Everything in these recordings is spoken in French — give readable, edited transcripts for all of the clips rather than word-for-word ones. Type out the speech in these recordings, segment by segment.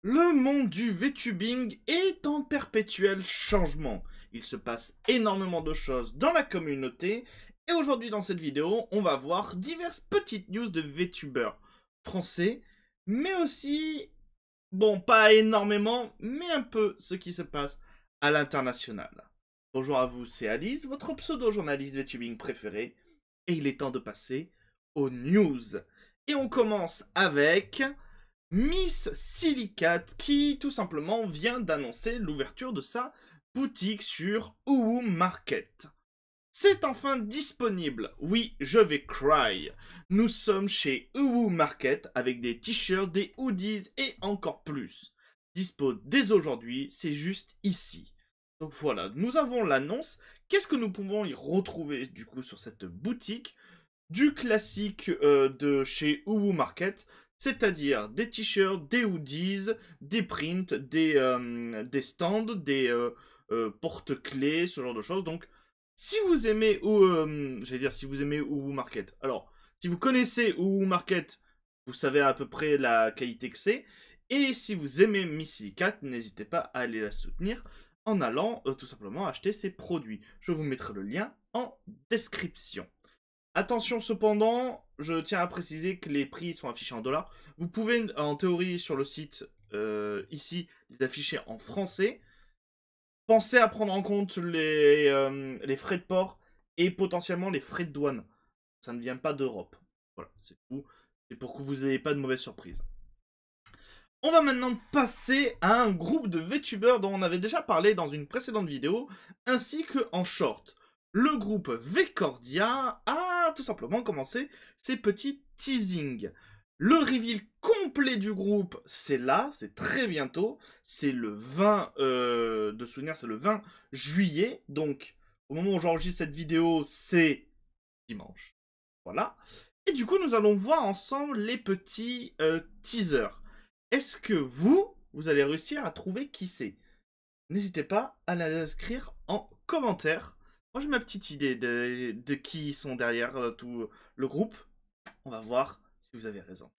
Le monde du VTubing est en perpétuel changement. Il se passe énormément de choses dans la communauté et aujourd'hui dans cette vidéo, on va voir diverses petites news de VTubers français, mais aussi, bon, pas énormément, mais un peu ce qui se passe à l'international. Bonjour à vous, c'est Alice, votre pseudo-journaliste VTubing préféré, et il est temps de passer aux news. Et on commence avec Miss Silicate qui tout simplement vient d'annoncer l'ouverture de sa boutique sur Uwu Market. C'est enfin disponible. Oui, je vais cry. Nous sommes chez Uwu Market avec des t-shirts, des hoodies et encore plus. Dispo dès aujourd'hui, c'est juste ici. Donc voilà, nous avons l'annonce. Qu'est-ce que nous pouvons y retrouver du coup sur cette boutique? Du classique de chez Uwu Market, c'est-à-dire des t-shirts, des hoodies, des prints, des stands, des porte-clés, ce genre de choses. Donc, si vous aimez, j'allais dire si vous aimez Uwu Market, alors, si vous connaissez Uwu Market, vous savez à peu près la qualité que c'est. Et si vous aimez Miss Silicate, n'hésitez pas à aller la soutenir en allant tout simplement acheter ses produits. Je vous mettrai le lien en description. Attention cependant, je tiens à préciser que les prix sont affichés en dollars. Vous pouvez en théorie sur le site ici les afficher en français. Pensez à prendre en compte les frais de port et potentiellement les frais de douane. Ça ne vient pas d'Europe. Voilà, c'est tout. C'est pour que vous n'ayez pas de mauvaises surprises. On va maintenant passer à un groupe de VTubers dont on avait déjà parlé dans une précédente vidéo, ainsi qu'en short. Le groupe Vecordia a tout simplement commencé ses petits teasings. Le reveal complet du groupe, c'est là, c'est très bientôt. C'est le 20 de souvenir, c'est le 20 juillet. Donc, au moment où j'enregistre cette vidéo, c'est dimanche. Voilà. Et du coup, nous allons voir ensemble les petits teasers. Est-ce que vous allez réussir à trouver qui c'est? N'hésitez pas à l'inscrire en commentaire. Moi, j'ai ma petite idée de qui sont derrière tout le groupe. On va voir si vous avez raison.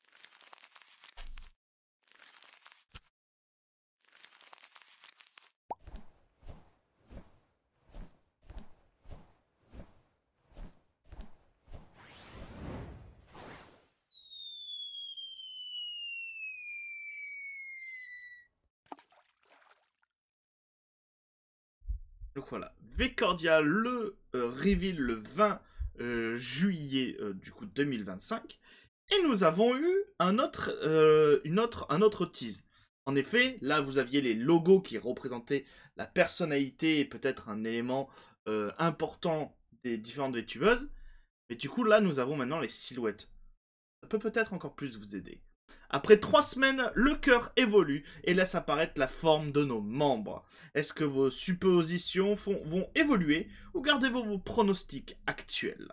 Donc voilà, Vecordia le reveal le 20 juillet du coup 2025. Et nous avons eu un autre tease. En effet, là vous aviez les logos qui représentaient la personnalité et peut-être un élément important des différentes VTubeuses. Mais du coup là nous avons maintenant les silhouettes. Ça peut peut-être encore plus vous aider. Après 3 semaines, le cœur évolue et laisse apparaître la forme de nos membres. Est-ce que vos suppositions vont évoluer ou gardez-vous vos pronostics actuels?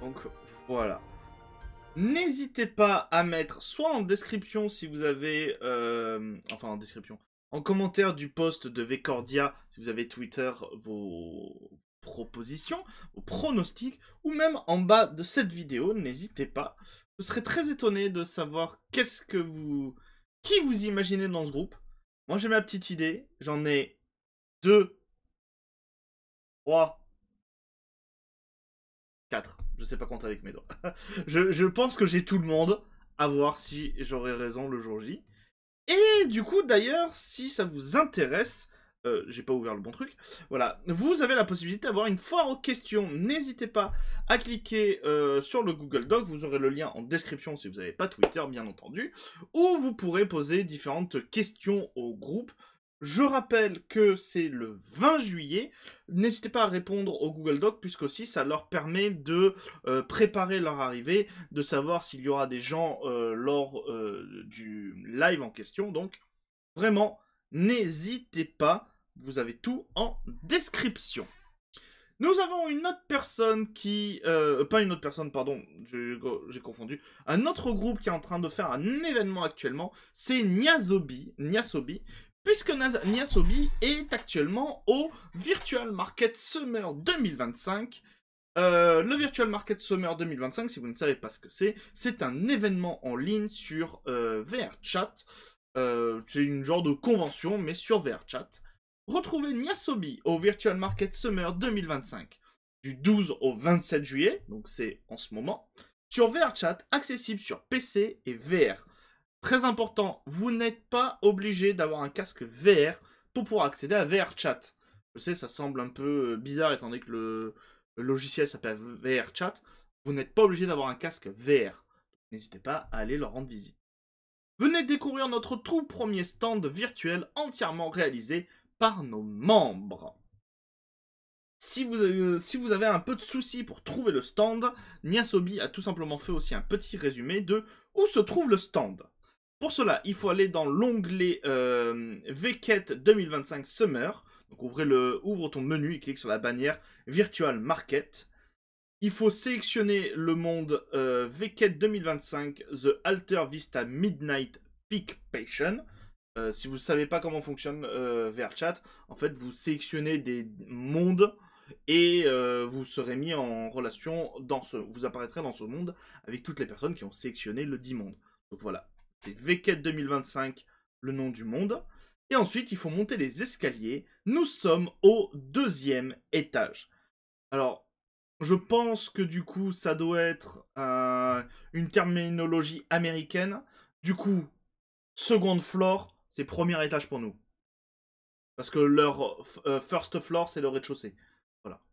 Donc voilà. N'hésitez pas à mettre soit en description si vous avez... enfin en description. En commentaire du post de Vecordia, si vous avez Twitter, vos propositions, vos pronostics, ou même en bas de cette vidéo, n'hésitez pas. Je serais très étonné de savoir qui vous imaginez dans ce groupe. Moi j'ai ma petite idée, j'en ai 2, 3, 4. Je sais pas compter avec mes doigts. je pense que j'ai tout le monde. À voir si j'aurai raison le jour J. Et du coup, d'ailleurs, si ça vous intéresse, j'ai pas ouvert le bon truc, voilà, vous avez la possibilité d'avoir une foire aux questions. N'hésitez pas à cliquer sur le Google Doc, vous aurez le lien en description si vous n'avez pas Twitter, bien entendu, où vous pourrez poser différentes questions au groupe. Je rappelle que c'est le 20 juillet. N'hésitez pas à répondre au Google Doc, puisque aussi ça leur permet de préparer leur arrivée, de savoir s'il y aura des gens lors du live en question. Donc, vraiment, n'hésitez pas Vous avez tout en description. Nous avons une autre personne qui... pas une autre personne, pardon, j'ai confondu. Un autre groupe qui est en train de faire un événement actuellement, c'est Nyasobi, puisque Nyasobi est actuellement au Virtual Market Summer 2025. Le Virtual Market Summer 2025, si vous ne savez pas ce que c'est un événement en ligne sur VRChat. C'est une genre de convention, mais sur VRChat. Retrouvez Nyasobi au Virtual Market Summer 2025 du 12 au 27 juillet, donc c'est en ce moment, sur VRChat, accessible sur PC et VR. Très important, vous n'êtes pas obligé d'avoir un casque VR pour pouvoir accéder à VRChat. Je sais, ça semble un peu bizarre étant donné que le logiciel s'appelle VRChat. Vous n'êtes pas obligé d'avoir un casque VR. N'hésitez pas à aller leur rendre visite. Venez découvrir notre tout premier stand virtuel entièrement réalisé par nos membres. Si vous avez un peu de soucis pour trouver le stand, Nyasobi a tout simplement fait aussi un petit résumé de où se trouve le stand. Pour cela, il faut aller dans l'onglet VCAT 2025 Summer. Donc ouvre ton menu et clique sur la bannière Virtual Market. Il faut sélectionner le monde VCAT 2025 The Alter Vista Midnight Peak Passion. Si vous ne savez pas comment fonctionne VRChat, en fait, vous sélectionnez des mondes et vous serez mis en relation vous apparaîtrez dans ce monde avec toutes les personnes qui ont sélectionné le 10 mondes. Donc voilà, c'est VCAT 2025, le nom du monde. Et ensuite, il faut monter les escaliers. Nous sommes au 2e étage. Alors, je pense que du coup, ça doit être une terminologie américaine. Du coup, second floor, c'est premier étage pour nous. Parce que leur first floor, c'est le rez-de-chaussée. Voilà.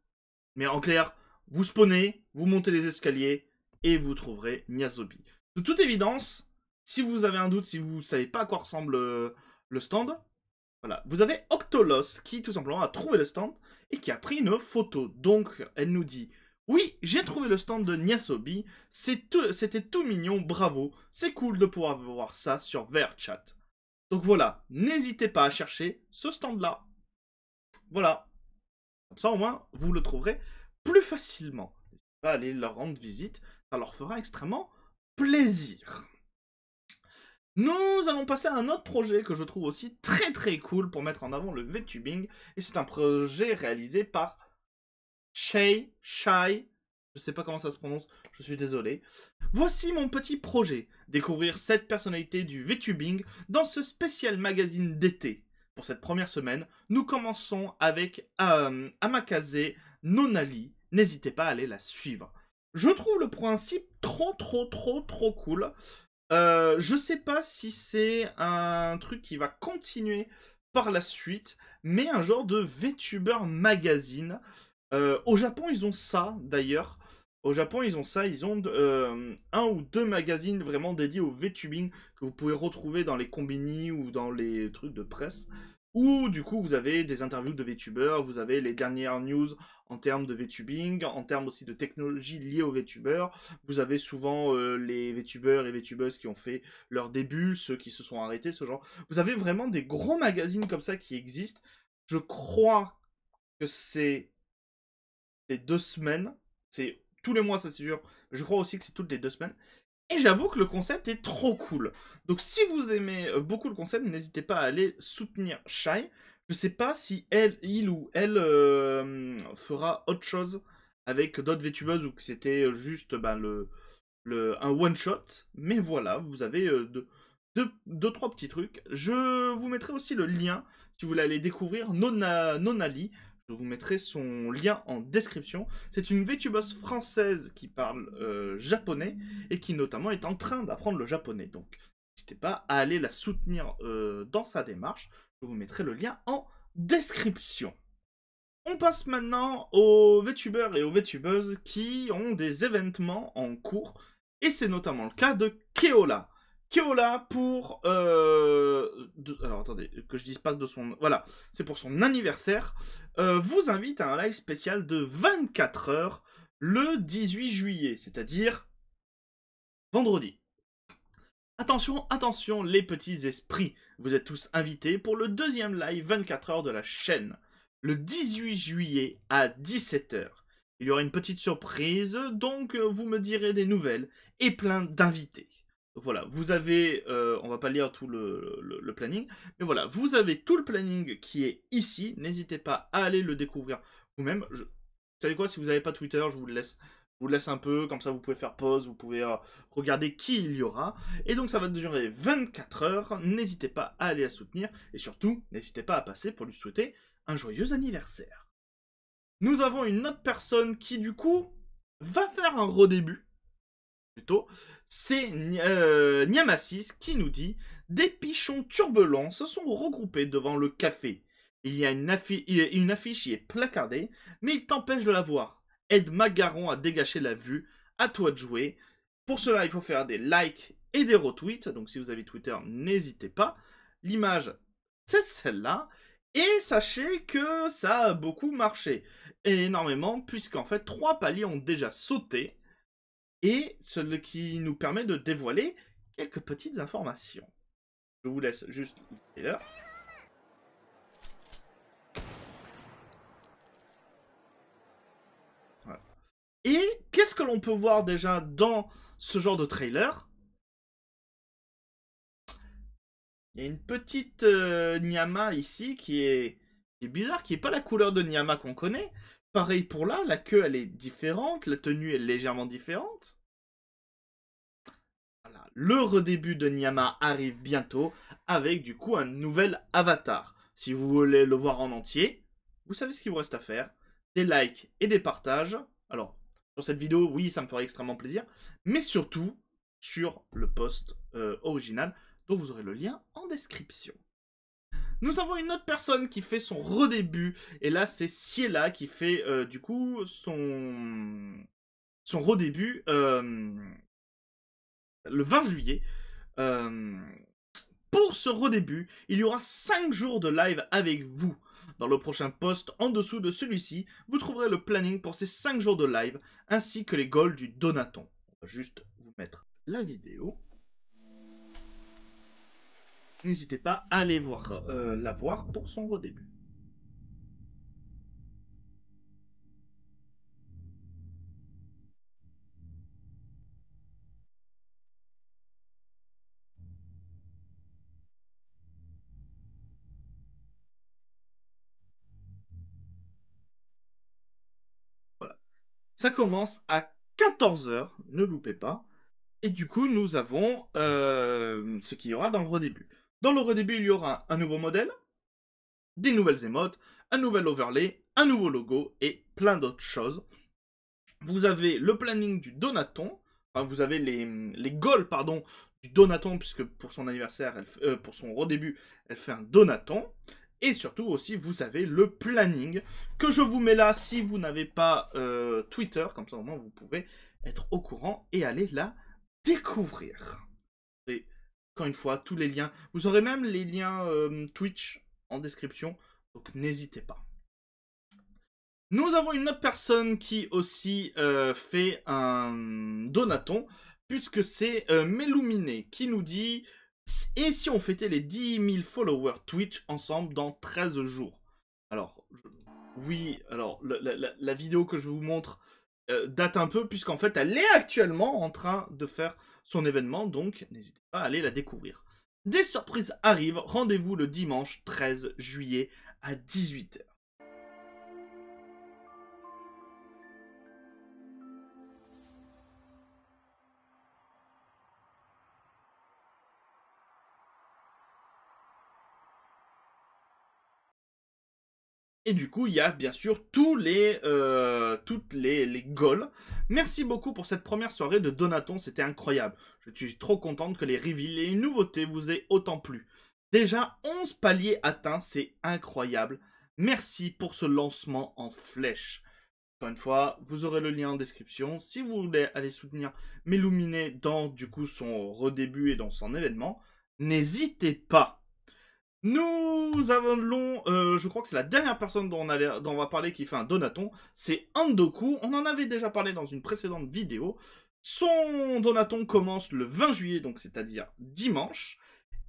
Mais en clair, vous spawnez, vous montez les escaliers, et vous trouverez Nyasobi. De toute évidence, si vous avez un doute, si vous ne savez pas à quoi ressemble le stand, voilà. Vous avez Octolos qui, tout simplement, a trouvé le stand, et qui a pris une photo. Donc, elle nous dit... Oui, j'ai trouvé le stand de Nyasobi, c'était tout mignon, bravo, c'est cool de pouvoir voir ça sur VRChat. Donc voilà, n'hésitez pas à chercher ce stand-là. Voilà. Comme ça, au moins, vous le trouverez plus facilement. N'hésitez pas à aller leur rendre visite, ça leur fera extrêmement plaisir. Nous allons passer à un autre projet que je trouve aussi très très cool pour mettre en avant le VTubing, et c'est un projet réalisé par Shay, je sais pas comment ça se prononce, je suis désolé. Voici mon petit projet, découvrir 7 personnalités du VTubing dans ce spécial magazine d'été. Pour cette première semaine, nous commençons avec Amakaze Nonali, n'hésitez pas à aller la suivre. Je trouve le principe trop cool. Je sais pas si c'est un truc qui va continuer par la suite, mais un genre de VTuber magazine. Au Japon, ils ont ça, d'ailleurs. Au Japon, ils ont ça. Ils ont un ou deux magazines vraiment dédiés au VTubing que vous pouvez retrouver dans les combini ou dans les trucs de presse. Où, du coup, vous avez des interviews de VTubers, vous avez les dernières news en termes de VTubing, en termes aussi de technologies liées aux VTubers. Vous avez souvent les VTubers et VTubeuses qui ont fait leur début, ceux qui se sont arrêtés, ce genre. Vous avez vraiment des gros magazines comme ça qui existent. Je crois que c'est 2 semaines. C'est tous les mois, ça c'est sûr. Je crois aussi que c'est toutes les 2 semaines. Et j'avoue que le concept est trop cool. Donc si vous aimez beaucoup le concept, n'hésitez pas à aller soutenir Shy. Je sais pas si il ou elle fera autre chose avec d'autres VTubeuses ou que c'était juste un one-shot. Mais voilà, vous avez 2-3 petits trucs. Je vous mettrai aussi le lien si vous voulez aller découvrir Nonali. Je vous mettrai son lien en description. C'est une VTubeuse française qui parle japonais et qui notamment est en train d'apprendre le japonais. Donc n'hésitez pas à aller la soutenir dans sa démarche. Je vous mettrai le lien en description. On passe maintenant aux VTubers et aux VTubeuses qui ont des événements en cours. Et c'est notamment le cas de Keola. Keola pour... alors attendez, que je dise pas de son... Voilà, c'est pour son anniversaire. Vous invite à un live spécial de 24 heures le 18 juillet, c'est-à-dire vendredi. Attention, attention les petits esprits. vous êtes tous invités pour le deuxième live 24 heures de la chaîne, le 18 juillet à 17 heures. Il y aura une petite surprise, donc vous me direz des nouvelles et plein d'invités. Voilà, vous avez, on va pas lire tout le planning, mais voilà, vous avez tout le planning qui est ici. N'hésitez pas à aller le découvrir vous-même. Vous savez quoi, si vous n'avez pas Twitter, je vous le laisse un peu, comme ça vous pouvez faire pause, vous pouvez regarder qui il y aura. Et donc ça va durer 24 heures, n'hésitez pas à aller la soutenir, et surtout, n'hésitez pas à passer pour lui souhaiter un joyeux anniversaire. Nous avons une autre personne qui du coup va faire un redébut. Plutôt, c'est Niamasis qui nous dit « Des pichons turbulents se sont regroupés devant le café. Il y a une affiche qui est placardée, mais il t'empêche de la voir. Aide Magaron à dégager la vue, à toi de jouer. Pour cela, il faut faire des likes et des retweets, donc si vous avez Twitter, n'hésitez pas. L'image, c'est celle-là. Et sachez que ça a beaucoup marché, et énormément, puisqu'en fait, 3 paliers ont déjà sauté. Et ce qui nous permet de dévoiler quelques petites informations. Je vous laisse juste le trailer. Voilà. Et qu'est-ce que l'on peut voir déjà dans ce genre de trailer? Il y a une petite Nyama ici qui est bizarre, qui n'est pas la couleur de Nyama qu'on connaît. Pareil pour là, la queue elle est différente, la tenue est légèrement différente. Voilà. Le redébut de Nyama arrive bientôt avec du coup un nouvel avatar. Si vous voulez le voir en entier, vous savez ce qu'il vous reste à faire. Des likes et des partages. Alors, sur cette vidéo, oui, ça me ferait extrêmement plaisir. Mais surtout, sur le post original, dont vous aurez le lien en description. Nous avons une autre personne qui fait son redébut, et là c'est Ciela qui fait du coup son redébut le 20 juillet. Pour ce redébut, il y aura 5 jours de live avec vous. Dans le prochain post en dessous de celui-ci, vous trouverez le planning pour ces 5 jours de live, ainsi que les goals du Donaton. On va juste vous mettre la vidéo. N'hésitez pas à aller la voir pour son redébut. Voilà. Ça commence à 14 h, ne loupez pas. Et du coup, nous avons ce qu'il y aura dans le redébut. Dans le redébut, il y aura un nouveau modèle, des nouvelles émotes, un nouvel overlay, un nouveau logo et plein d'autres choses. Vous avez le planning du Donaton, enfin, vous avez les goals pardon, du Donaton, puisque pour son anniversaire, pour son redébut, elle fait un Donaton. Et surtout aussi, vous avez le planning que je vous mets là si vous n'avez pas Twitter, comme ça au moins vous pouvez être au courant et aller là découvrir. Et encore une fois, tous les liens. Vous aurez même les liens Twitch en description, donc n'hésitez pas. Nous avons une autre personne qui aussi fait un Donaton, puisque c'est Meluminé qui nous dit « Et si on fêtait les 10 000 followers Twitch ensemble dans 13 jours ?» Alors, oui, alors la vidéo que je vous montre date un peu, puisqu'en fait, elle est actuellement en train de faire son événement, donc n'hésitez pas à aller la découvrir. Des surprises arrivent, rendez-vous le dimanche 13 juillet à 18 h. Et du coup, il y a bien sûr toutes les goals. Merci beaucoup pour cette première soirée de Donaton, c'était incroyable. Je suis trop contente que les reveals et les nouveautés vous aient autant plu. Déjà 11 paliers atteints, c'est incroyable. Merci pour ce lancement en flèche. Encore une fois, vous aurez le lien en description. Si vous voulez aller soutenir Meluminé dans du coup son redébut et dans son événement, n'hésitez pas. Nous avons, je crois que c'est la dernière personne dont on va parler qui fait un Donaton, c'est Andoku. On en avait déjà parlé dans une précédente vidéo. Son Donaton commence le 20 juillet, donc c'est-à-dire dimanche.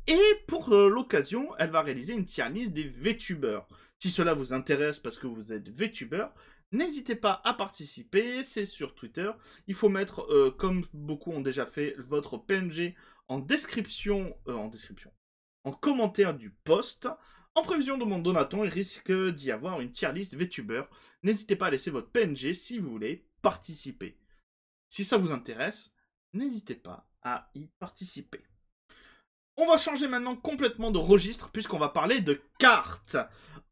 Et pour l'occasion, elle va réaliser une tier list des VTubers. Si cela vous intéresse parce que vous êtes VTuber, n'hésitez pas à participer, c'est sur Twitter. Il faut mettre, comme beaucoup ont déjà fait, votre PNG en description, en commentaire du post. En prévision de mon donaton, il risque d'y avoir une tier list VTuber. N'hésitez pas à laisser votre PNG si vous voulez participer. Si ça vous intéresse, n'hésitez pas à y participer. On va changer maintenant complètement de registre puisqu'on va parler de cartes.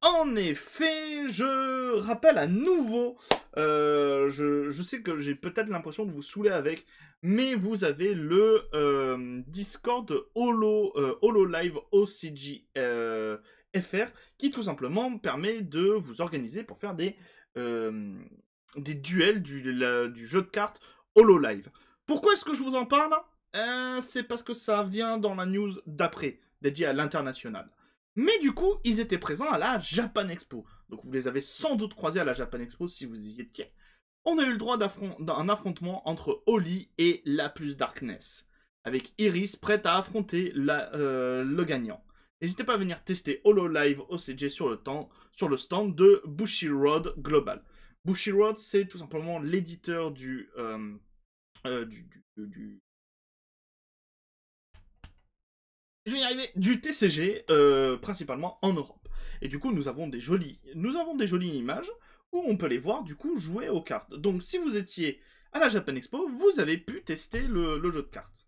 En effet, je rappelle à nouveau, je sais que j'ai peut-être l'impression de vous saouler avec, mais vous avez le Discord HoloLive OCG FR qui tout simplement permet de vous organiser pour faire des duels du jeu de cartes HoloLive. Pourquoi est-ce que je vous en parle ? C'est parce que ça vient dans la news d'après, dédiée à l'international. Mais du coup, ils étaient présents à la Japan Expo. Donc vous les avez sans doute croisés à la Japan Expo si vous y étiez. On a eu le droit d'un affrontement entre Oli et La Plus Darkness, avec Iris prête à affronter le gagnant. N'hésitez pas à venir tester HoloLive OCG sur le stand de Bushiroad Global. Bushiroad, c'est tout simplement l'éditeur du je vais y arriver, du TCG, principalement en Europe. Et du coup, nous avons des jolies images où on peut les voir, du coup, jouer aux cartes. Donc, si vous étiez à la Japan Expo, vous avez pu tester le jeu de cartes.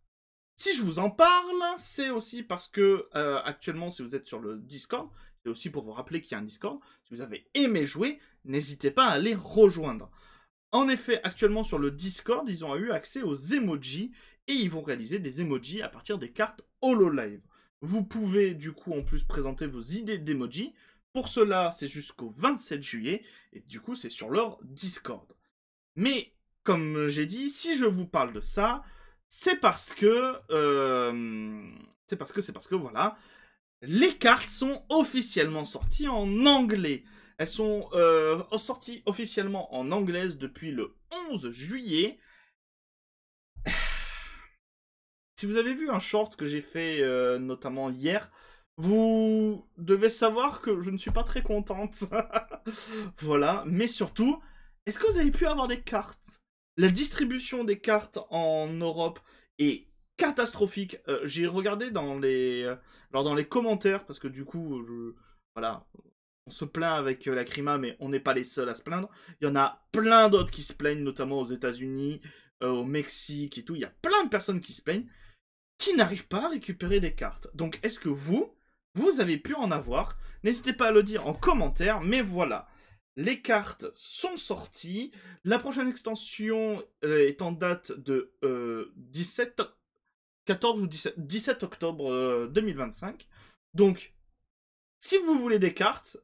Si je vous en parle, c'est aussi parce que, actuellement, si vous êtes sur le Discord, c'est aussi pour vous rappeler qu'il y a un Discord. Si vous avez aimé jouer, n'hésitez pas à les rejoindre. En effet, actuellement sur le Discord, ils ont eu accès aux emojis et ils vont réaliser des emojis à partir des cartes HoloLive. Vous pouvez du coup en plus présenter vos idées d'emojis. Pour cela, c'est jusqu'au 27 juillet et du coup c'est sur leur Discord. Mais comme j'ai dit, si je vous parle de ça, c'est parce que voilà, les cartes sont officiellement sorties en anglais. Elles sont sorties officiellement en anglaise depuis le 11 juillet. Si vous avez vu un short que j'ai fait notamment hier, vous devez savoir que je ne suis pas très contente. Voilà, mais surtout, est-ce que vous avez pu avoir des cartes? La distribution des cartes en Europe est catastrophique. J'ai regardé dans les commentaires, parce que du coup, voilà, on se plaint avec la Crima, mais on n'est pas les seuls à se plaindre. Il y en a plein d'autres qui se plaignent, notamment aux États-Unis, au Mexique et tout. Il y a plein de personnes qui se plaignent, qui n'arrivent pas à récupérer des cartes. Donc, est-ce que vous avez pu en avoir? N'hésitez pas à le dire en commentaire, mais voilà. Les cartes sont sorties. La prochaine extension est en date de 14 ou 17 octobre 2025. Donc, si vous voulez des cartes,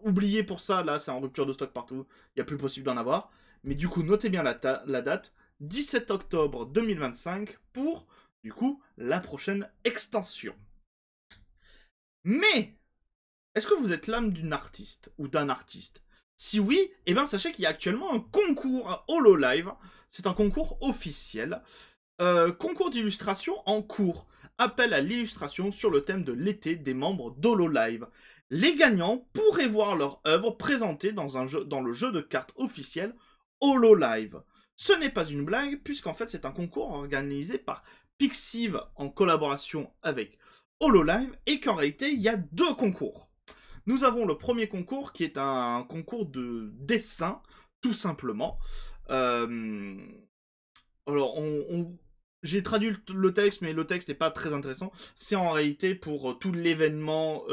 oubliez pour ça, là, c'est en rupture de stock partout. Il n'y a plus possible d'en avoir. Mais du coup, notez bien la date. 17 octobre 2025 pour, du coup, la prochaine extension. Mais, est-ce que vous êtes l'âme d'une artiste ou d'un artiste? Si oui, eh bien sachez qu'il y a actuellement un concours à HoloLive. C'est un concours officiel. Concours d'illustration en cours. Appel à l'illustration sur le thème de l'été des membres d'HoloLive. Les gagnants pourraient voir leur œuvre présentée dans le jeu de cartes officiel HoloLive. Ce n'est pas une blague, puisqu'en fait c'est un concours organisé par Pixiv en collaboration avec HoloLive, et qu'en réalité il y a deux concours. Nous avons le premier concours qui est un concours de dessin, tout simplement. Alors, j'ai traduit le texte, mais le texte n'est pas très intéressant. C'est en réalité pour tout l'événement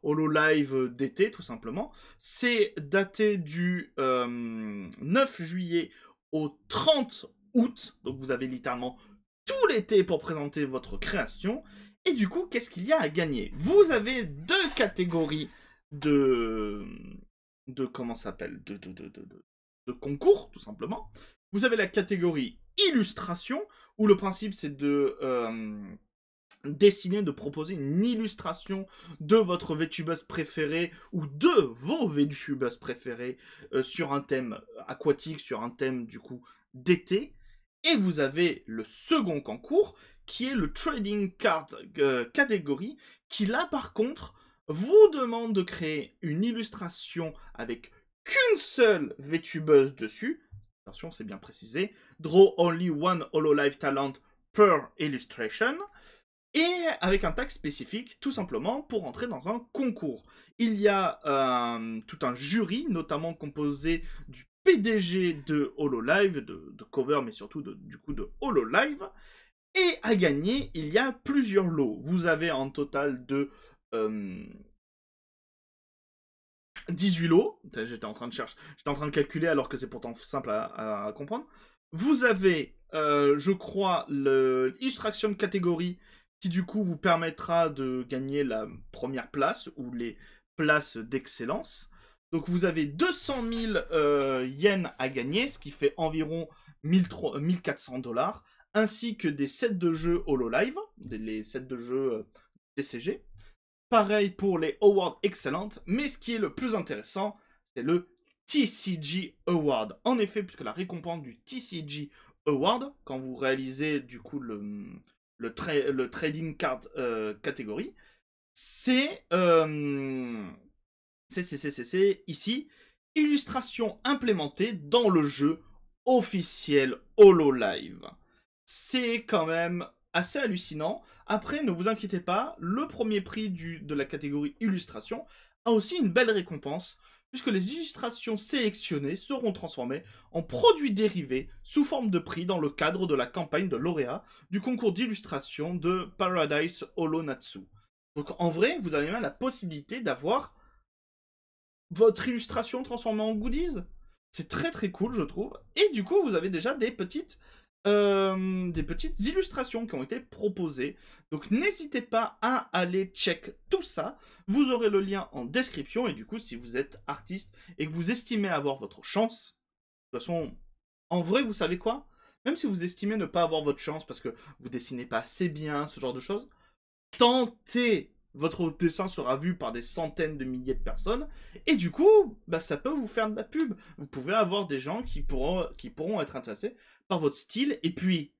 HoloLive d'été, tout simplement. C'est daté du 9 juillet au 30 août. Donc vous avez littéralement tout l'été pour présenter votre création. Et du coup, qu'est-ce qu'il y a à gagner? Vous avez deux catégories de comment ça s'appelle, de concours, tout simplement. Vous avez la catégorie illustration, où le principe c'est de dessiner, de proposer une illustration de votre VTubeuse préférée ou de vos VTubeuses préférées sur un thème aquatique, sur un thème du coup d'été. Et vous avez le second concours, qui est le Trading Card catégorie, qui là par contre, vous demande de créer une illustration avec qu'une seule VTubeuse dessus. Attention, c'est bien précisé. Draw only one Hololive talent per illustration. Et avec un tag spécifique, tout simplement, pour entrer dans un concours. Il y a tout un jury, notamment composé du PDG de Hololive, de Cover, mais surtout du coup de Hololive. Et à gagner, il y a plusieurs lots. Vous avez en total de 18 lots. J'étais en train de calculer alors que c'est pourtant simple à comprendre. Vous avez, je crois, l'illustration catégorie qui du coup vous permettra de gagner la première place ou les places d'excellence. Donc vous avez 200 000 yens à gagner, ce qui fait environ 1400 $, ainsi que des sets de jeux Hololive, les sets de jeux TCG. Pareil pour les Awards excellentes, mais ce qui est le plus intéressant, c'est le TCG Award. En effet, puisque la récompense du TCG Award, quand vous réalisez du coup le trading card catégorie, c'est ici illustration implémentée dans le jeu officiel Hololive. C'est quand même assez hallucinant. Après, ne vous inquiétez pas, le premier prix de la catégorie illustration a aussi une belle récompense, puisque les illustrations sélectionnées seront transformées en produits dérivés sous forme de prix dans le cadre de la campagne de lauréat du concours d'illustration de Paradise Holonatsu. Donc en vrai, vous avez même la possibilité d'avoir votre illustration transformée en goodies. C'est très très cool, je trouve. Et du coup, vous avez déjà des petites illustrations qui ont été proposées. Donc n'hésitez pas à aller check tout ça. Vous aurez le lien en description. Et du coup, si vous êtes artiste et que vous estimez avoir votre chance, de toute façon, en vrai, vous savez quoi? Même si vous estimez ne pas avoir votre chance parce que vous dessinez pas assez bien, ce genre de choses, tentez. Votre dessin sera vu par des centaines de milliers de personnes, et du coup, bah, ça peut vous faire de la pub. Vous pouvez avoir des gens qui pourront être intéressés par votre style, et puis,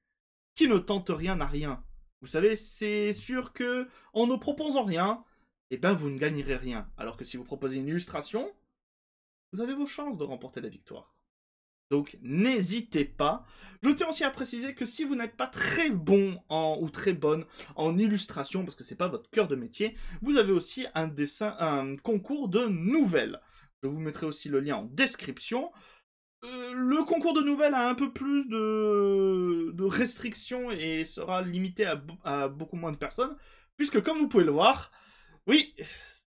qui ne tente rien n'a rien. Vous savez, c'est sûr que en ne proposant rien, eh ben, vous ne gagnerez rien. Alors que si vous proposez une illustration, vous avez vos chances de remporter la victoire. Donc n'hésitez pas. Je tiens aussi à préciser que si vous n'êtes pas très bon ou très bonne en illustration, parce que c'est pas votre cœur de métier, vous avez aussi un concours de nouvelles. Je vous mettrai aussi le lien en description. Le concours de nouvelles a un peu plus de restrictions et sera limité à beaucoup moins de personnes, puisque comme vous pouvez le voir, oui,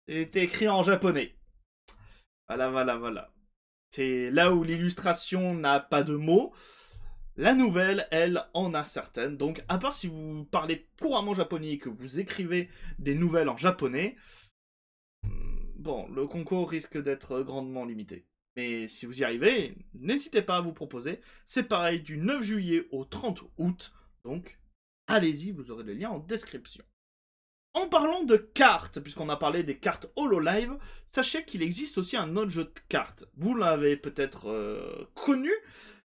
c'est écrit en japonais. Voilà. C'est là où l'illustration n'a pas de mots. La nouvelle, elle, en a certaines. Donc, à part si vous parlez couramment japonais et que vous écrivez des nouvelles en japonais, bon, le concours risque d'être grandement limité. Mais si vous y arrivez, n'hésitez pas à vous proposer. C'est pareil du 9 juillet au 30 août. Donc, allez-y, vous aurez le lien en description. En parlant de cartes, puisqu'on a parlé des cartes Hololive, sachez qu'il existe aussi un autre jeu de cartes. Vous l'avez peut-être connu,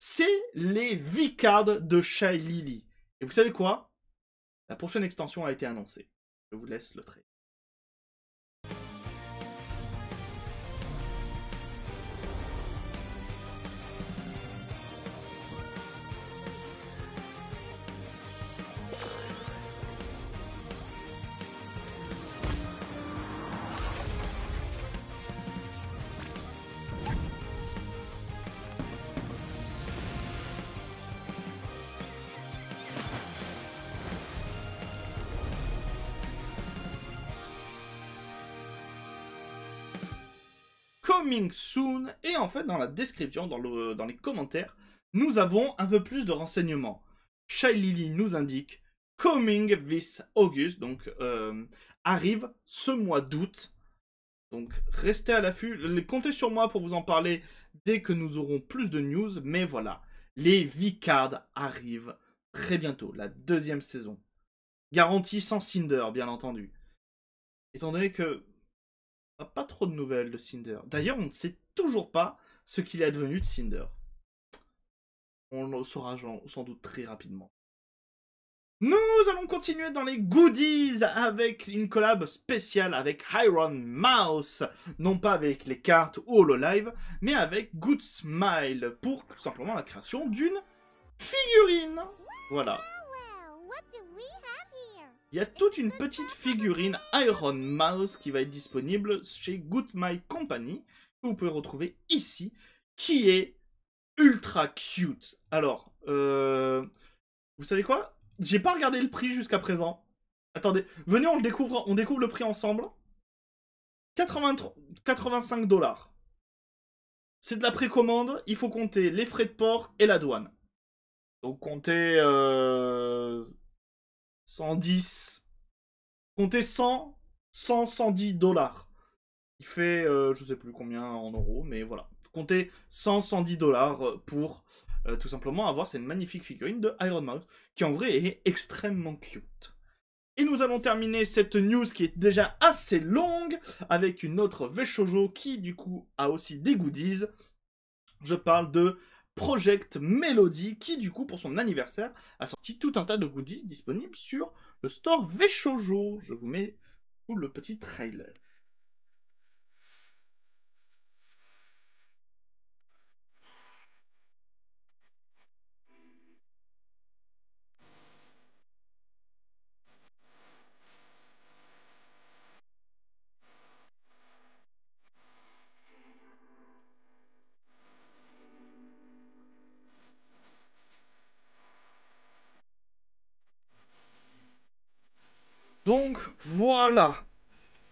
c'est les V-Cards de Shy Lily. Et vous savez quoi? La prochaine extension a été annoncée. Je vous laisse le trailer. Coming soon, et en fait dans la description, dans les commentaires, nous avons un peu plus de renseignements. Shy Lily nous indique Coming this August, donc arrive ce mois d'août. Donc restez à l'affût, comptez sur moi pour vous en parler dès que nous aurons plus de news, mais voilà, les V-Cards arrivent très bientôt, la deuxième saison. Garantie sans Cinder, bien entendu. Étant donné que pas trop de nouvelles de Cinder. D'ailleurs, on ne sait toujours pas ce qu'il est advenu de Cinder. On le saura sans doute très rapidement. Nous allons continuer dans les goodies avec une collab spéciale avec Iron Mouse. Non pas avec les cartes ou HoloLive, mais avec Good Smile pour tout simplement la création d'une figurine. Voilà. Il y a toute une petite figurine Iron Mouse qui va être disponible chez Good My Company, que vous pouvez retrouver ici, qui est ultra cute. Alors, vous savez quoi? J'ai pas regardé le prix jusqu'à présent. Attendez, venez, on découvre le prix ensemble. 85 $. C'est de la précommande, il faut compter les frais de port et la douane. Donc comptez 110, comptez 110 $. Il fait, je sais plus combien en euros, mais voilà. Comptez 110 $ pour tout simplement avoir cette magnifique figurine de Iron Mouse, qui en vrai est extrêmement cute. Et nous allons terminer cette news qui est déjà assez longue, avec une autre Veshojo qui du coup a aussi des goodies. Je parle de Project Melody, qui du coup pour son anniversaire a sorti tout un tas de goodies disponibles sur le store Veshojo. Je vous mets tout le petit trailer. Donc voilà,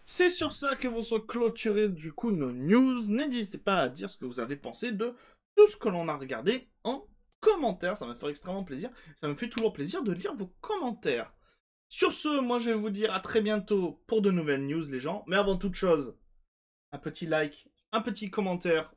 c'est sur ça que vont se clôturer du coup nos news. N'hésitez pas à dire ce que vous avez pensé de tout ce que l'on a regardé en commentaire. Ça me fait extrêmement plaisir. Ça me fait toujours plaisir de lire vos commentaires. Sur ce, moi je vais vous dire à très bientôt pour de nouvelles news les gens. Mais avant toute chose, un petit like, un petit commentaire,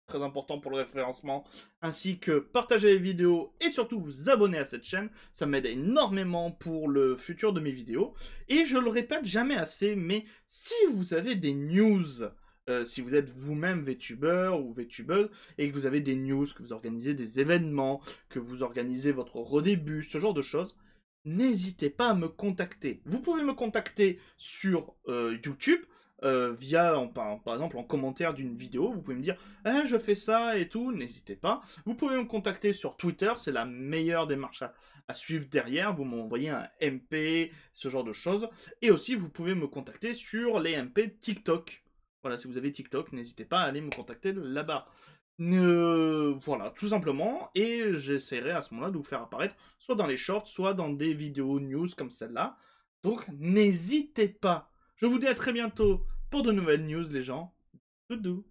très important pour le référencement, ainsi que partager les vidéos et surtout vous abonner à cette chaîne, ça m'aide énormément pour le futur de mes vidéos. Et je le répète jamais assez, mais si vous avez des news, si vous êtes vous-même VTuber ou VTubeuse, et que vous avez des news, que vous organisez des événements, que vous organisez votre redébut, ce genre de choses, n'hésitez pas à me contacter. Vous pouvez me contacter sur YouTube, via, par exemple, en commentaire d'une vidéo, vous pouvez me dire « je fais ça et tout », n'hésitez pas. Vous pouvez me contacter sur Twitter, c'est la meilleure démarche à suivre derrière, vous m'envoyez un MP, ce genre de choses. Et aussi, vous pouvez me contacter sur les MP TikTok. Voilà, si vous avez TikTok, n'hésitez pas à aller me contacter là-bas. Voilà, tout simplement, et j'essaierai à ce moment-là de vous faire apparaître soit dans les shorts, soit dans des vidéos news comme celle-là. Donc, n'hésitez pas. Je vous dis à très bientôt pour de nouvelles news, les gens. Doudou.